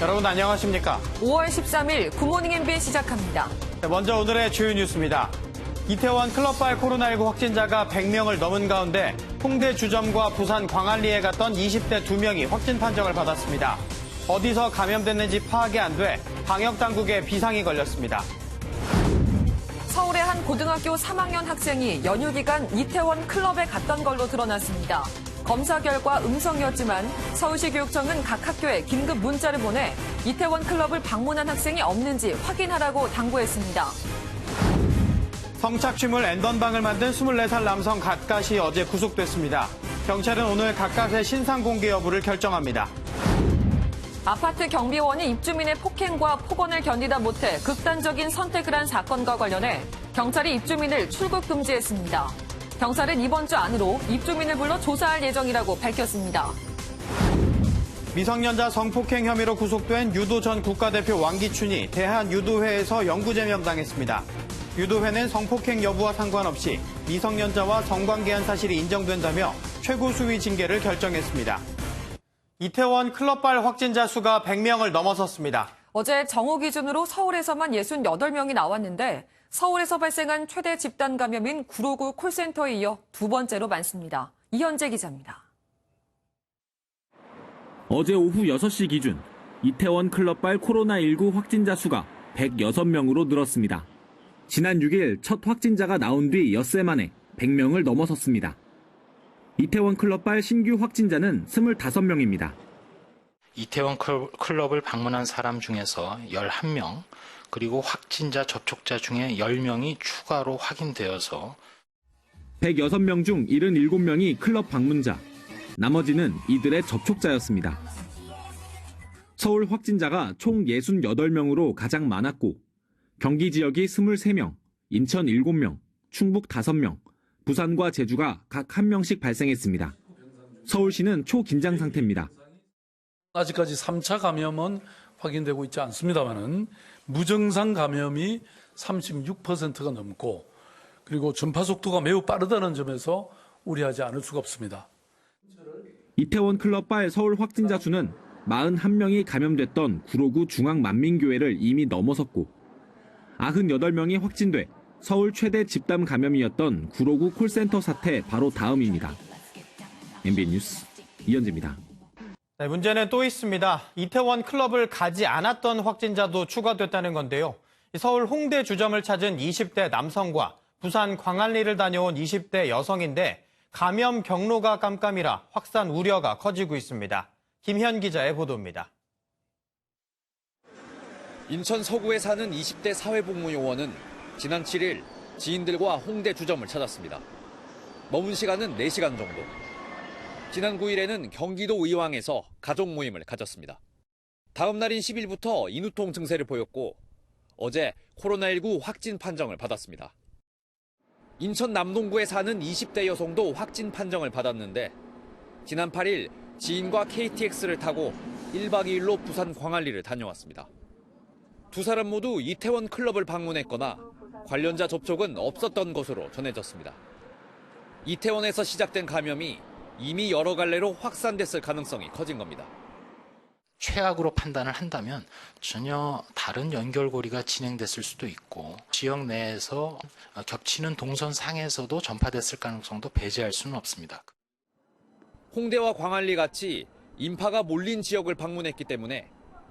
여러분 안녕하십니까? 5월 13일 굿모닝 MBN 시작합니다. 네, 먼저 오늘의 주요 뉴스입니다. 이태원 클럽발 코로나19 확진자가 100명을 넘은 가운데 홍대 주점과 부산 광안리에 갔던 20대 2명이 확진 판정을 받았습니다. 어디서 감염됐는지 파악이 안 돼 방역당국에 비상이 걸렸습니다. 서울의 한 고등학교 3학년 학생이 연휴 기간 이태원 클럽에 갔던 걸로 드러났습니다. 검사 결과 음성이었지만 서울시 교육청은 각 학교에 긴급 문자를 보내 이태원 클럽을 방문한 학생이 없는지 확인하라고 당부했습니다. 성착취물 앤던방을 만든 24살 남성 갓갓이 어제 구속됐습니다. 경찰은 오늘 갓갓의 신상 공개 여부를 결정합니다. 아파트 경비원이 입주민의 폭행과 폭언을 견디다 못해 극단적인 선택을 한 사건과 관련해 경찰이 입주민을 출국 금지했습니다. 경찰은 이번 주 안으로 입주민을 불러 조사할 예정이라고 밝혔습니다. 미성년자 성폭행 혐의로 구속된 유도 전 국가대표 왕기춘이 대한유도회에서 영구 제명당했습니다. 유도회는 성폭행 여부와 상관없이 미성년자와 성관계한 사실이 인정된다며 최고 수위 징계를 결정했습니다. 이태원 클럽발 확진자 수가 100명을 넘어섰습니다. 어제 정오 기준으로 서울에서만 68명이 나왔는데 서울에서 발생한 최대 집단 감염인 959 콜센터에 이어 두 번째로 많습니다. 이현재 기자입니다. 어제 오후 6시 기준 이태원 클럽발 코로나19 확진자 수가 106명으로 늘었습니다. 지난 6일 첫 확진자가 나온 뒤 엿새 만에 100명을 넘어섰습니다. 이태원 클럽발 신규 확진자는 25명입니다. 이태원 클럽을 방문한 사람 중에서 11명, 그리고 확진자 접촉자 중에 10명이 추가로 확인되어서 106명 중 77명이 클럽 방문자, 나머지는 이들의 접촉자였습니다. 서울 확진자가 총 68명으로 가장 많았고 경기 지역이 23명, 인천 7명, 충북 5명, 부산과 제주가 각 1명씩 발생했습니다. 서울시는 초긴장 상태입니다. 아직까지 3차 감염은 확인되고 있지 않습니다만은 무증상 감염이 36%가 넘고 그리고 전파 속도가 매우 빠르다는 점에서 우려하지 않을 수가 없습니다. 이태원 클럽발 서울 확진자 수는 41명이 감염됐던 959 중앙만민교회를 이미 넘어섰고 98명이 확진돼 서울 최대 집단 감염이었던 959 콜센터 사태 바로 다음입니다. MBN 뉴스 이현재입니다. 네, 문제는 또 있습니다. 이태원 클럽을 가지 않았던 확진자도 추가됐다는 건데요. 서울 홍대 주점을 찾은 20대 남성과 부산 광안리를 다녀온 20대 여성인데 감염 경로가 깜깜이라 확산 우려가 커지고 있습니다. 김현 기자의 보도입니다. 인천 서구에 사는 20대 사회복무요원은 지난 7일 지인들과 홍대 주점을 찾았습니다. 머문 시간은 4시간 정도. 지난 9일에는 경기도 의왕에서 가족 모임을 가졌습니다. 다음 날인 10일부터 인후통 증세를 보였고 어제 코로나19 확진 판정을 받았습니다. 인천 남동구에 사는 20대 여성도 확진 판정을 받았는데 지난 8일 지인과 KTX를 타고 1박 2일로 부산 광안리를 다녀왔습니다. 두 사람 모두 이태원 클럽을 방문했거나 관련자 접촉은 없었던 것으로 전해졌습니다. 이태원에서 시작된 감염이 이미 여러 갈래로 확산됐을 가능성이 커진 겁니다. 최악으로 판단을 한다면 전혀 다른 연결고리가 진행됐을 수도 있고 지역 내에서 겹치는 동선상에서도 전파됐을 가능성도 배제할 수는 없습니다. 홍대와 광안리 같이 인파가 몰린 지역을 방문했기 때문에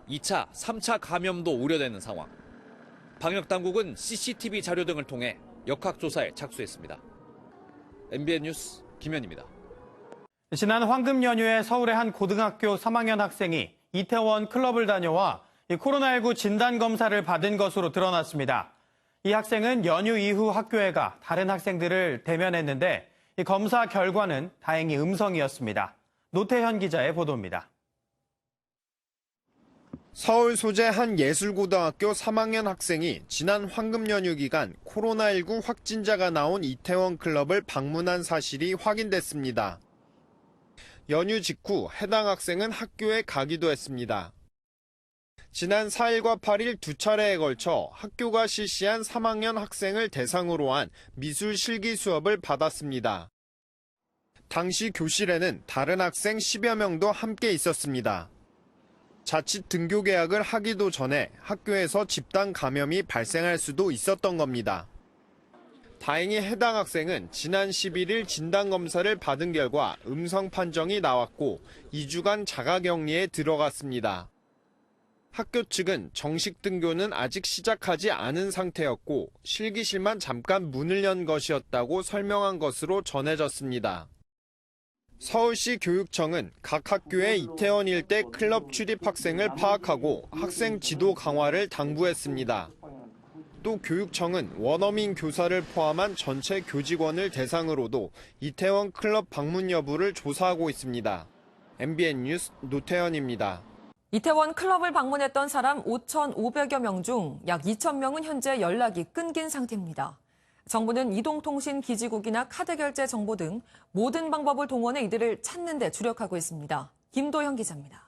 2차, 3차 감염도 우려되는 상황. 방역당국은 CCTV 자료 등을 통해 역학조사에 착수했습니다. MBN 뉴스 김현입니다. 지난 황금 연휴에 서울의 한 고등학교 3학년 학생이 이태원 클럽을 다녀와 코로나19 진단검사를 받은 것으로 드러났습니다. 이 학생은 연휴 이후 학교에 가 다른 학생들을 대면했는데 이 검사 결과는 다행히 음성이었습니다. 노태현 기자의 보도입니다. 서울 소재 한 예술고등학교 3학년 학생이 지난 황금 연휴 기간 코로나19 확진자가 나온 이태원 클럽을 방문한 사실이 확인됐습니다. 연휴 직후 해당 학생은 학교에 가기도 했습니다. 지난 4일과 8일 두 차례에 걸쳐 학교가 실시한 3학년 학생을 대상으로 한 미술 실기 수업을 받았습니다. 당시 교실에는 다른 학생 10여 명도 함께 있었습니다. 자칫 등교 계약을 하기도 전에 학교에서 집단 감염이 발생할 수도 있었던 겁니다. 다행히 해당 학생은 지난 11일 진단검사를 받은 결과 음성 판정이 나왔고 2주간 자가격리에 들어갔습니다. 학교 측은 정식 등교는 아직 시작하지 않은 상태였고 실기실만 잠깐 문을 연 것이었다고 설명한 것으로 전해졌습니다. 서울시 교육청은 각 학교의 이태원 일대 클럽 출입 학생을 파악하고 학생 지도 강화를 당부했습니다. 또 교육청은 원어민 교사를 포함한 전체 교직원을 대상으로도 이태원 클럽 방문 여부를 조사하고 있습니다. MBN 뉴스 노태현입니다. 이태원 클럽을 방문했던 사람 5,500여 명 중 약 2,000명은 현재 연락이 끊긴 상태입니다. 정부는 이동통신 기지국이나 카드 결제 정보 등 모든 방법을 동원해 이들을 찾는 데 주력하고 있습니다. 김도형 기자입니다.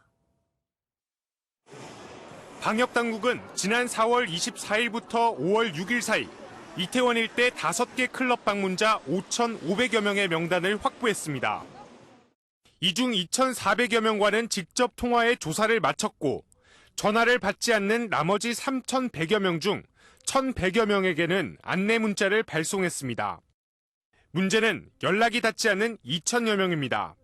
방역당국은 지난 4월 24일부터 5월 6일 사이 이태원 일대 5개 클럽 방문자 5,500여 명의 명단을 확보했습니다. 이 중 2,400여 명과는 직접 통화해 조사를 마쳤고 전화를 받지 않는 나머지 3,100여 명 중 1,100여 명에게는 안내 문자를 발송했습니다. 문제는 연락이 닿지 않는 2,000여 명입니다.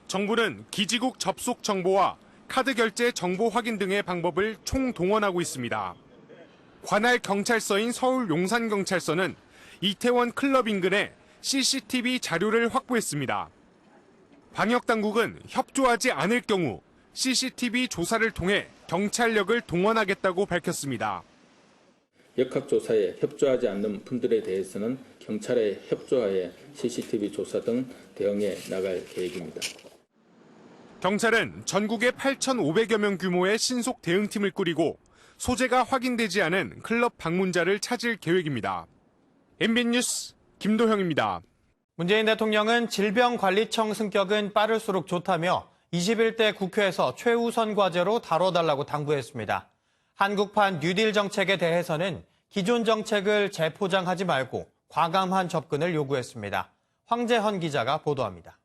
정부는 기지국 접속 정보와 카드 결제 정보 확인 등의 방법을 총동원하고 있습니다. 관할 경찰서인 서울 용산경찰서는 이태원 클럽 인근에 CCTV 자료를 확보했습니다. 방역당국은 협조하지 않을 경우 CCTV 조사를 통해 경찰력을 동원하겠다고 밝혔습니다. 역학조사에 협조하지 않는 분들에 대해서는 경찰의 협조하에 CCTV 조사 등 대응해 나갈 계획입니다. 경찰은 전국에 8,500여 명 규모의 신속 대응팀을 꾸리고 소재가 확인되지 않은 클럽 방문자를 찾을 계획입니다. MBN 뉴스 김도형입니다. 문재인 대통령은 질병관리청 승격은 빠를수록 좋다며 21대 국회에서 최우선 과제로 다뤄달라고 당부했습니다. 한국판 뉴딜 정책에 대해서는 기존 정책을 재포장하지 말고 과감한 접근을 요구했습니다. 황재헌 기자가 보도합니다.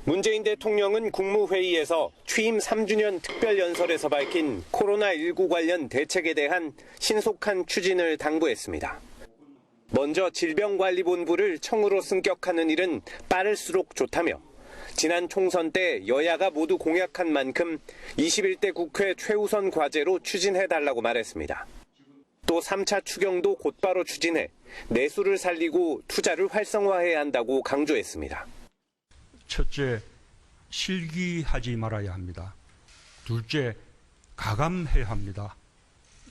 문재인 대통령은 국무회의에서 취임 3주년 특별연설에서 밝힌 코로나19 관련 대책에 대한 신속한 추진을 당부했습니다. 먼저 질병관리본부를 청으로 승격하는 일은 빠를수록 좋다며 지난 총선 때 여야가 모두 공약한 만큼 21대 국회 최우선 과제로 추진해달라고 말했습니다. 또 3차 추경도 곧바로 추진해 내수를 살리고 투자를 활성화해야 한다고 강조했습니다. 첫째, 실기하지 말아야 합니다. 둘째, 가감해야 합니다.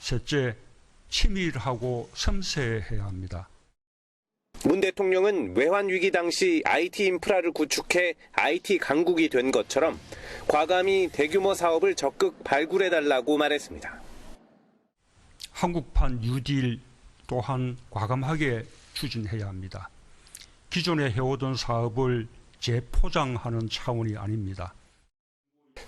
셋째, 치밀하고 섬세해야 합니다. 문 대통령은 외환위기 당시 IT 인프라를 구축해 IT 강국이 된 것처럼 과감히 대규모 사업을 적극 발굴해달라고 말했습니다. 한국판 뉴딜 또한 과감하게 추진해야 합니다. 기존에 해오던 사업을 재포장하는 차원이 아닙니다.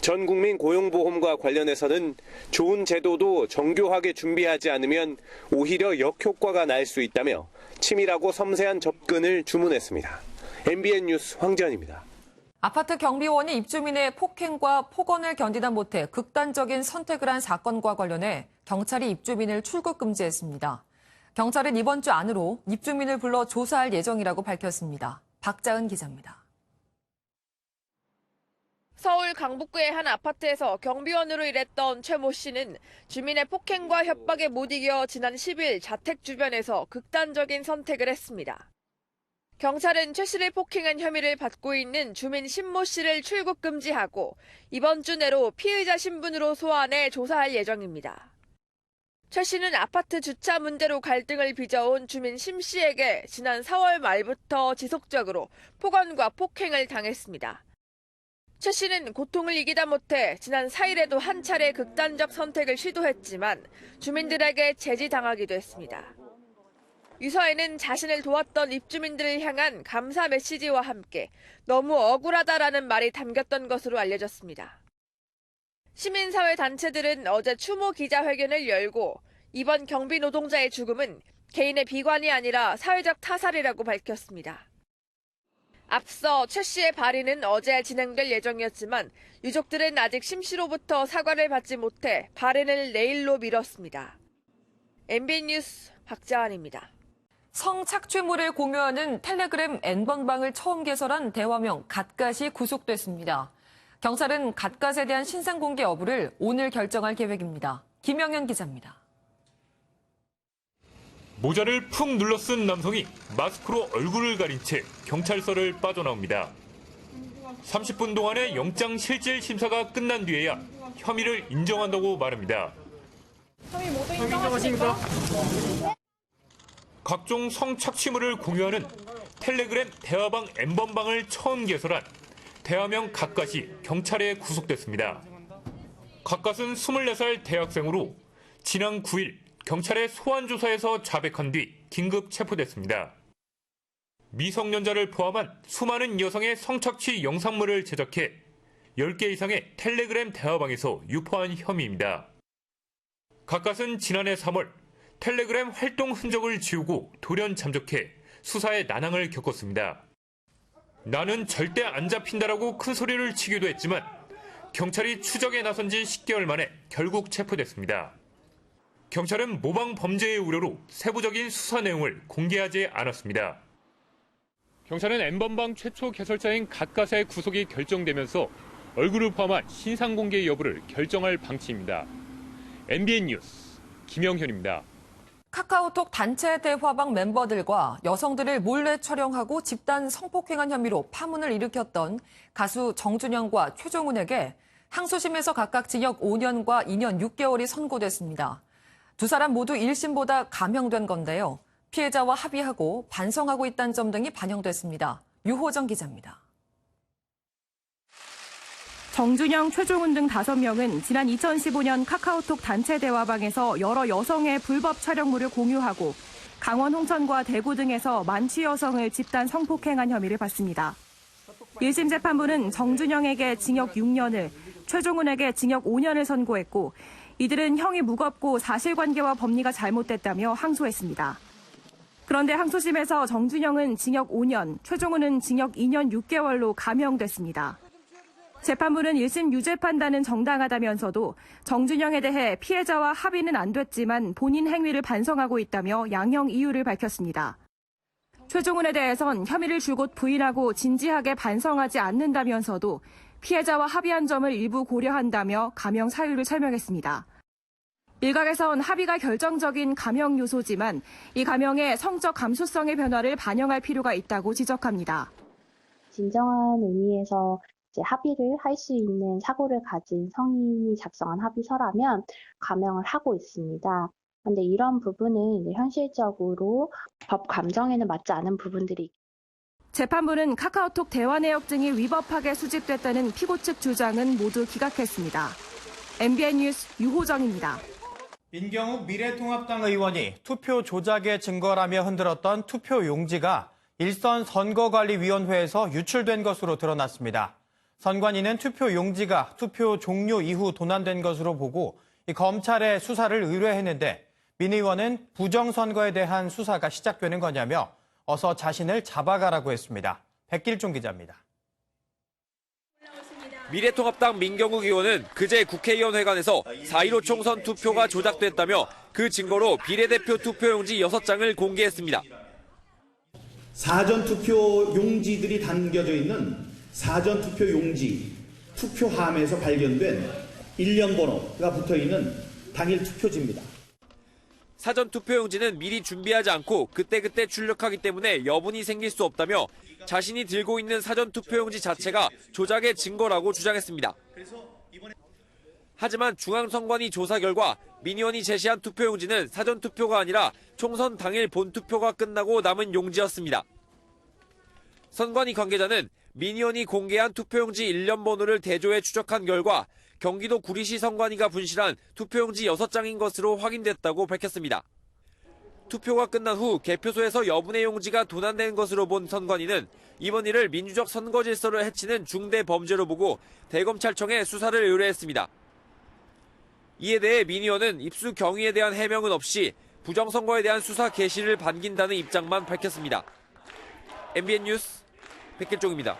전 국민 고용보험과 관련해서는 좋은 제도도 정교하게 준비하지 않으면 오히려 역효과가 날 수 있다며 치밀하고 섬세한 접근을 주문했습니다. MBN 뉴스 황재헌입니다. 아파트 경비원이 입주민의 폭행과 폭언을 견디다 못해 극단적인 선택을 한 사건과 관련해 경찰이 입주민을 출국 금지했습니다. 경찰은 이번 주 안으로 입주민을 불러 조사할 예정이라고 밝혔습니다. 박자은 기자입니다. 서울 강북구의 한 아파트에서 경비원으로 일했던 최 모 씨는 주민의 폭행과 협박에 못 이겨 지난 10일 자택 주변에서 극단적인 선택을 했습니다. 경찰은 최 씨를 폭행한 혐의를 받고 있는 주민 신모 씨를 출국 금지하고 이번 주 내로 피의자 신분으로 소환해 조사할 예정입니다. 최 씨는 아파트 주차 문제로 갈등을 빚어온 주민 심 씨에게 지난 4월 말부터 지속적으로 폭언과 폭행을 당했습니다. 최 씨는 고통을 이기다 못해 지난 4일에도 한 차례 극단적 선택을 시도했지만 주민들에게 제지당하기도 했습니다. 유서에는 자신을 도왔던 입주민들을 향한 감사 메시지와 함께 너무 억울하다라는 말이 담겼던 것으로 알려졌습니다. 시민사회 단체들은 어제 추모 기자회견을 열고 이번 경비 노동자의 죽음은 개인의 비관이 아니라 사회적 타살이라고 밝혔습니다. 앞서 최 씨의 발의는 어제 진행될 예정이었지만 유족들은 아직 심 씨로부터 사과를 받지 못해 발의를 내일로 미뤘습니다. MBN 뉴스 박자환입니다. 성착취물을 공유하는 텔레그램 N번방을 처음 개설한 대화명 갓갓이 구속됐습니다. 경찰은 갓갓에 대한 신상 공개 여부를 오늘 결정할 계획입니다. 김영현 기자입니다. 모자를 푹 눌러 쓴 남성이 마스크로 얼굴을 가린 채 경찰서를 빠져나옵니다. 30분 동안의 영장 실질 심사가 끝난 뒤에야 혐의를 인정한다고 말합니다. 혐의 모두 인정하십니까? 각종 성착취물을 공유하는 텔레그램 대화방 N번방을 처음 개설한 대화명 갓갓이 경찰에 구속됐습니다. 갓갓은 24살 대학생으로 지난 9일 경찰의 소환조사에서 자백한 뒤 긴급 체포됐습니다. 미성년자를 포함한 수많은 여성의 성착취 영상물을 제작해 10개 이상의 텔레그램 대화방에서 유포한 혐의입니다. 갓갓은 지난해 3월 텔레그램 활동 흔적을 지우고 돌연 잠적해 수사에 난항을 겪었습니다. 나는 절대 안 잡힌다라고 큰 소리를 치기도 했지만 경찰이 추적에 나선 지 10개월 만에 결국 체포됐습니다. 경찰은 모방 범죄의 우려로 세부적인 수사 내용을 공개하지 않았습니다. 경찰은 N번방 최초 개설자인 갓갓의 구속이 결정되면서 얼굴을 포함한 신상 공개 여부를 결정할 방침입니다. MBN 뉴스 김영현입니다. 카카오톡 단체 대화방 멤버들과 여성들을 몰래 촬영하고 집단 성폭행한 혐의로 파문을 일으켰던 가수 정준영과 최종훈에게 항소심에서 각각 징역 5년과 2년 6개월이 선고됐습니다. 두 사람 모두 1심보다 감형된 건데요. 피해자와 합의하고 반성하고 있다는 점 등이 반영됐습니다. 유호정 기자입니다. 정준영, 최종훈 등 5명은 지난 2015년 카카오톡 단체 대화방에서 여러 여성의 불법 촬영물을 공유하고 강원 홍천과 대구 등에서 만취 여성을 집단 성폭행한 혐의를 받습니다. 1심 재판부는 정준영에게 징역 6년을, 최종훈에게 징역 5년을 선고했고 이들은 형이 무겁고 사실관계와 법리가 잘못됐다며 항소했습니다. 그런데 항소심에서 정준영은 징역 5년, 최종훈은 징역 2년 6개월로 감형됐습니다. 재판부는 1심 유죄 판단은 정당하다면서도 정준영에 대해 피해자와 합의는 안 됐지만 본인 행위를 반성하고 있다며 양형 이유를 밝혔습니다. 최종훈에 대해선 혐의를 줄곧 부인하고 진지하게 반성하지 않는다면서도 피해자와 합의한 점을 일부 고려한다며 감형 사유를 설명했습니다. 일각에선 합의가 결정적인 감형 요소지만 이 감형의 성적 감수성의 변화를 반영할 필요가 있다고 지적합니다. 진정한 의미에서 합의를 할 수 있는 사고를 가진 성인이 작성한 합의서라면 감형을 하고 있습니다. 그런데 이런 부분은 현실적으로 법 감정에는 맞지 않은 부분들이 재판부는 카카오톡 대화 내역 등이 위법하게 수집됐다는 피고 측 주장은 모두 기각했습니다. MBN 뉴스 유호정입니다. 민경욱 미래통합당 의원이 투표 조작의 증거라며 흔들었던 투표 용지가 일선 선거관리위원회에서 유출된 것으로 드러났습니다. 선관위는 투표 용지가 투표 종료 이후 도난된 것으로 보고 검찰에 수사를 의뢰했는데 민 의원은 부정선거에 대한 수사가 시작되는 거냐며 어서 자신을 잡아가라고 했습니다. 백길종 기자입니다. 미래통합당 민경욱 의원은 그제 국회의원회관에서 4.15 총선 투표가 조작됐다며 그 증거로 비례대표 투표용지 6장을 공개했습니다. 사전투표 용지들이 담겨져 있는 사전투표 용지, 투표함에서 발견된 일련 번호가 붙어있는 당일 투표지입니다. 사전투표용지는 미리 준비하지 않고 그때그때 출력하기 때문에 여분이 생길 수 없다며 자신이 들고 있는 사전투표용지 자체가 조작의 증거라고 주장했습니다. 하지만 중앙선관위 조사 결과 민 의원이 제시한 투표용지는 사전투표가 아니라 총선 당일 본투표가 끝나고 남은 용지였습니다. 선관위 관계자는 민 의원이 공개한 투표용지 일련 번호를 대조해 추적한 결과 경기도 구리시 선관위가 분실한 투표용지 6장인 것으로 확인됐다고 밝혔습니다. 투표가 끝난 후 개표소에서 여분의 용지가 도난된 것으로 본 선관위는 이번 일을 민주적 선거 질서를 해치는 중대 범죄로 보고 대검찰청에 수사를 의뢰했습니다. 이에 대해 민 의원은 입수 경위에 대한 해명은 없이 부정선거에 대한 수사 개시를 반긴다는 입장만 밝혔습니다. MBN 뉴스 백길종입니다.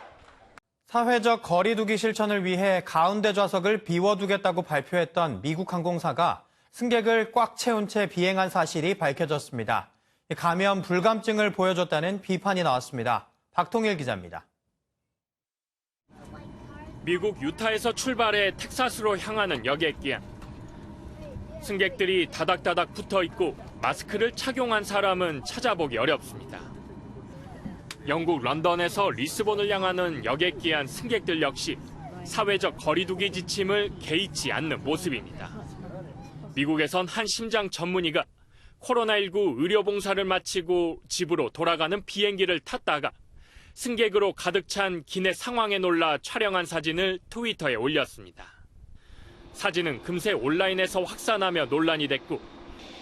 사회적 거리 두기 실천을 위해 가운데 좌석을 비워두겠다고 발표했던 미국 항공사가 승객을 꽉 채운 채 비행한 사실이 밝혀졌습니다. 감염 불감증을 보여줬다는 비판이 나왔습니다. 박통일 기자입니다. 미국 유타에서 출발해 텍사스로 향하는 여객기한. 승객들이 다닥다닥 붙어 있고 마스크를 착용한 사람은 찾아보기 어렵습니다. 영국 런던에서 리스본을 향하는 여객기한 승객들 역시 사회적 거리두기 지침을 개의치 않는 모습입니다. 미국에선 한 심장 전문의가 코로나19 의료봉사를 마치고 집으로 돌아가는 비행기를 탔다가 승객으로 가득 찬 기내 상황에 놀라 촬영한 사진을 트위터에 올렸습니다. 사진은 금세 온라인에서 확산하며 논란이 됐고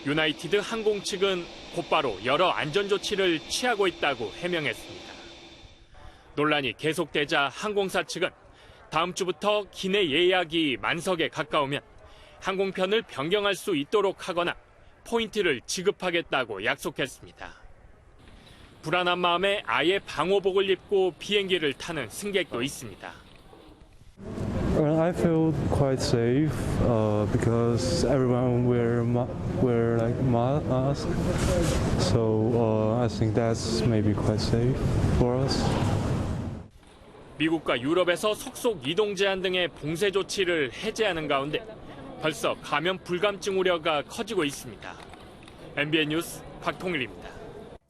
유나이티드 항공 측은 곧바로 여러 안전조치를 취하고 있다고 해명했습니다. 논란이 계속되자 항공사 측은 다음 주부터 기내 예약이 만석에 가까우면 항공편을 변경할 수 있도록 하거나 포인트를 지급하겠다고 약속했습니다. 불안한 마음에 아예 방호복을 입고 비행기를 타는 승객도 있습니다. Well, I feel quite safe because everyone wear like mask, so I think that's maybe quite safe for us. 미국과 유럽에서 속속 이동 제한 등의 봉쇄 조치를 해제하는 가운데 벌써 감염 불감증 우려가 커지고 있습니다. MBN 뉴스 박통일입니다.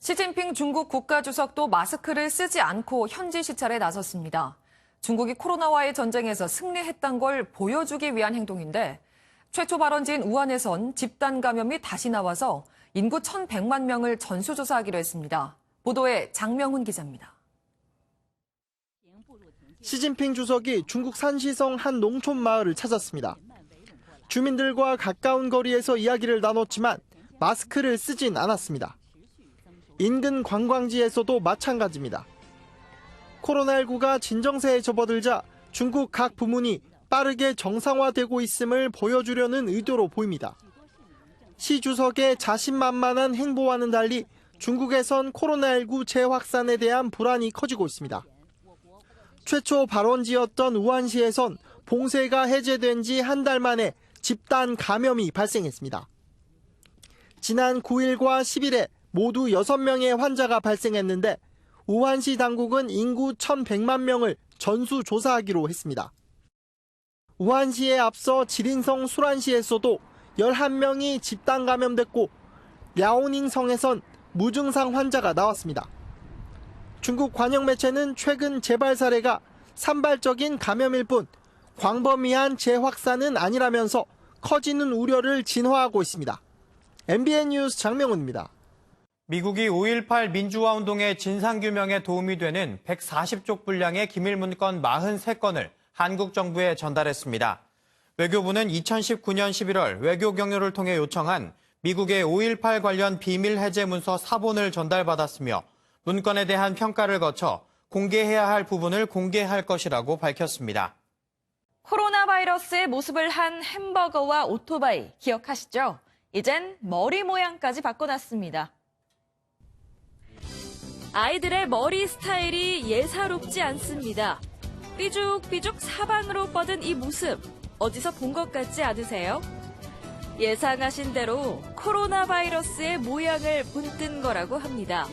시진핑 중국 국가주석도 마스크를 쓰지 않고 현지 시찰에 나섰습니다. 중국이 코로나와의 전쟁에서 승리했던 걸 보여주기 위한 행동인데 최초 발원지인 우한에선 집단 감염이 다시 나와서 인구 1,100만 명을 전수조사하기로 했습니다. 보도에 장명훈 기자입니다. 시진핑 주석이 중국 산시성 한 농촌 마을을 찾았습니다. 주민들과 가까운 거리에서 이야기를 나눴지만 마스크를 쓰진 않았습니다. 인근 관광지에서도 마찬가지입니다. 코로나19가 진정세에 접어들자 중국 각 부문이 빠르게 정상화되고 있음을 보여주려는 의도로 보입니다. 시 주석의 자신만만한 행보와는 달리 중국에선 코로나19 재확산에 대한 불안이 커지고 있습니다. 최초 발원지였던 우한시에선 봉쇄가 해제된 지 한 달 만에 집단 감염이 발생했습니다. 지난 9일과 10일에 모두 6명의 환자가 발생했는데 우한시 당국은 인구 1,100만 명을 전수조사하기로 했습니다. 우한시에 앞서 지린성 수란시에서도 11명이 집단 감염됐고 랴오닝성에선 무증상 환자가 나왔습니다. 중국 관영 매체는 최근 재발 사례가 산발적인 감염일 뿐 광범위한 재확산은 아니라면서 커지는 우려를 진화하고 있습니다. MBN 뉴스 장명훈입니다. 미국이 5.18 민주화 운동의 진상규명에 도움이 되는 140쪽 분량의 기밀문건 43건을 한국 정부에 전달했습니다. 외교부는 2019년 11월 외교 경로를 통해 요청한 미국의 5.18 관련 비밀 해제 문서 4본을 전달받았으며 문건에 대한 평가를 거쳐 공개해야 할 부분을 공개할 것이라고 밝혔습니다. 코로나 바이러스의 모습을 한 햄버거와 오토바이 기억하시죠? 이젠 머리 모양까지 바꿔놨습니다. 아이들의 머리 스타일이 예사롭지 않습니다. 삐죽삐죽 사방으로 뻗은 이 모습 어디서 본 것 같지 않으세요? 예상하신 대로 코로나 바이러스의 모양을 본뜬 거라고 합니다.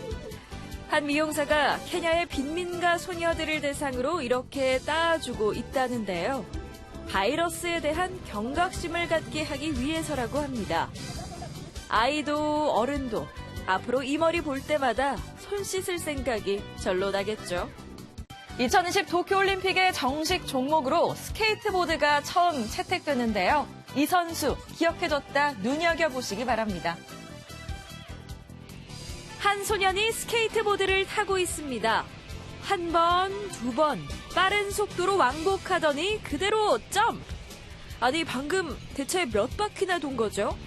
한 미용사가 케냐의 빈민가 소녀들을 대상으로 이렇게 따주고 있다는데요. 바이러스에 대한 경각심을 갖게 하기 위해서라고 합니다. 아이도 어른도 앞으로 이 머리 볼 때마다 손 씻을 생각이 절로 나겠죠. 2020 도쿄올림픽의 정식 종목으로 스케이트보드가 처음 채택되는데요. 이 선수 기억해줬다 눈여겨보시기 바랍니다. 한 소년이 스케이트보드를 타고 있습니다. 한 번, 두 번 빠른 속도로 왕복하더니 그대로 점프. 아니 방금 대체 몇 바퀴나 돈 거죠?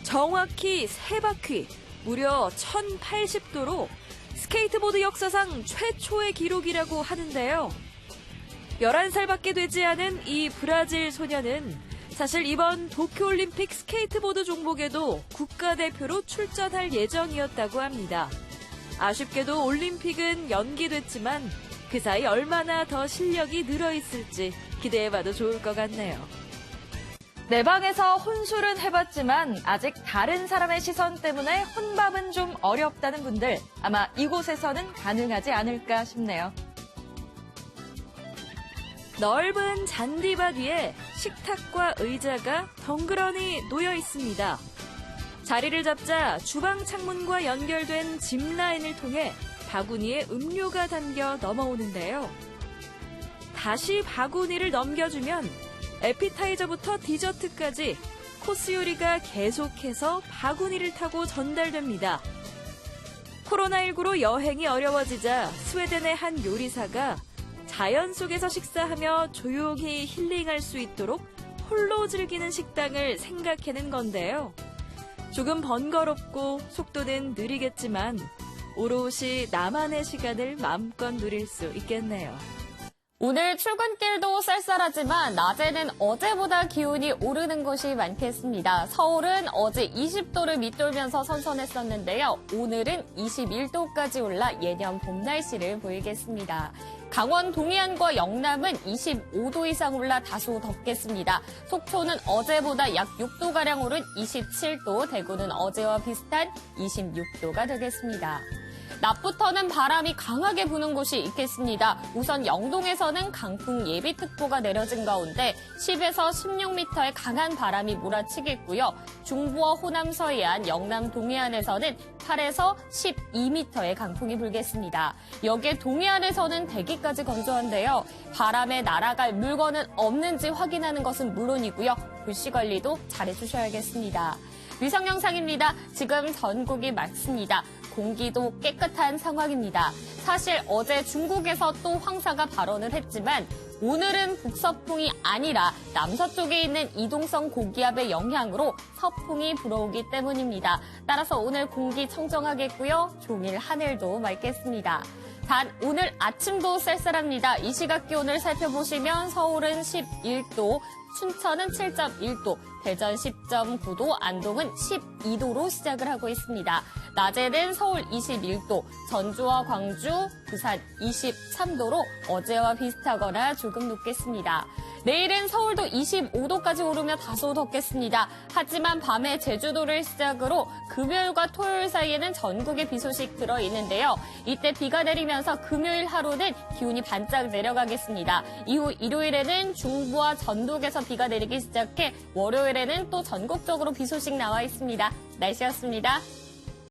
정확히 3바퀴, 무려 1080도로 스케이트보드 역사상 최초의 기록이라고 하는데요. 11살밖에 되지 않은 이 브라질 소년은 사실 이번 도쿄올림픽 스케이트보드 종목에도 국가대표로 출전할 예정이었다고 합니다. 아쉽게도 올림픽은 연기됐지만 그 사이 얼마나 더 실력이 늘어있을지 기대해봐도 좋을 것 같네요. 내 방에서 혼술은 해봤지만 아직 다른 사람의 시선 때문에 혼밥은 좀 어렵다는 분들 아마 이곳에서는 가능하지 않을까 싶네요. 넓은 잔디밭 위에 식탁과 의자가 덩그러니 놓여 있습니다. 자리를 잡자 주방 창문과 연결된 짚라인을 통해 바구니에 음료가 담겨 넘어오는데요. 다시 바구니를 넘겨주면 에피타이저부터 디저트까지 코스 요리가 계속해서 바구니를 타고 전달됩니다. 코로나19로 여행이 어려워지자 스웨덴의 한 요리사가 자연 속에서 식사하며 조용히 힐링할 수 있도록 홀로 즐기는 식당을 생각해낸 건데요. 조금 번거롭고 속도는 느리겠지만 오롯이 나만의 시간을 마음껏 누릴 수 있겠네요. 오늘 출근길도 쌀쌀하지만 낮에는 어제보다 기온이 오르는 곳이 많겠습니다. 서울은 어제 20도를 밑돌면서 선선했었는데요. 오늘은 21도까지 올라 예년 봄 날씨를 보이겠습니다. 강원 동해안과 영남은 25도 이상 올라 다소 덥겠습니다. 속초는 어제보다 약 6도가량 오른 27도, 대구는 어제와 비슷한 26도가 되겠습니다. 낮부터는 바람이 강하게 부는 곳이 있겠습니다. 우선 영동에서는 강풍 예비특보가 내려진 가운데 10에서 16m의 강한 바람이 몰아치겠고요. 중부와 호남 서해안, 영남 동해안에서는 8에서 12m의 강풍이 불겠습니다. 여기에 동해안에서는 대기까지 건조한데요. 바람에 날아갈 물건은 없는지 확인하는 것은 물론이고요. 불씨 관리도 잘해주셔야겠습니다. 위성 영상입니다. 지금 전국이 맑습니다. 공기도 깨끗한 상황입니다. 사실 어제 중국에서 또 황사가 발원을 했지만 오늘은 북서풍이 아니라 남서쪽에 있는 이동성 고기압의 영향으로 서풍이 불어오기 때문입니다. 따라서 오늘 공기 청정하겠고요. 종일 하늘도 맑겠습니다. 단 오늘 아침도 쌀쌀합니다. 이 시각 기온을 살펴보시면 서울은 11도, 춘천은 7.1도, 대전 10.9도, 안동은 12도로 시작을 하고 있습니다. 낮에는 서울 21도, 전주와 광주, 부산 23도로 어제와 비슷하거나 조금 높겠습니다. 내일은 서울도 25도까지 오르며 다소 덥겠습니다. 하지만 밤에 제주도를 시작으로 금요일과 토요일 사이에는 전국에 비 소식 들어있는데요. 이때 비가 내리면서 금요일 하루는 기온이 반짝 내려가겠습니다. 이후 일요일에는 중부와 전북에서 비가 내리기 시작해 월요일에는 또 전국적으로 비 소식 나와 있습니다. 날씨였습니다.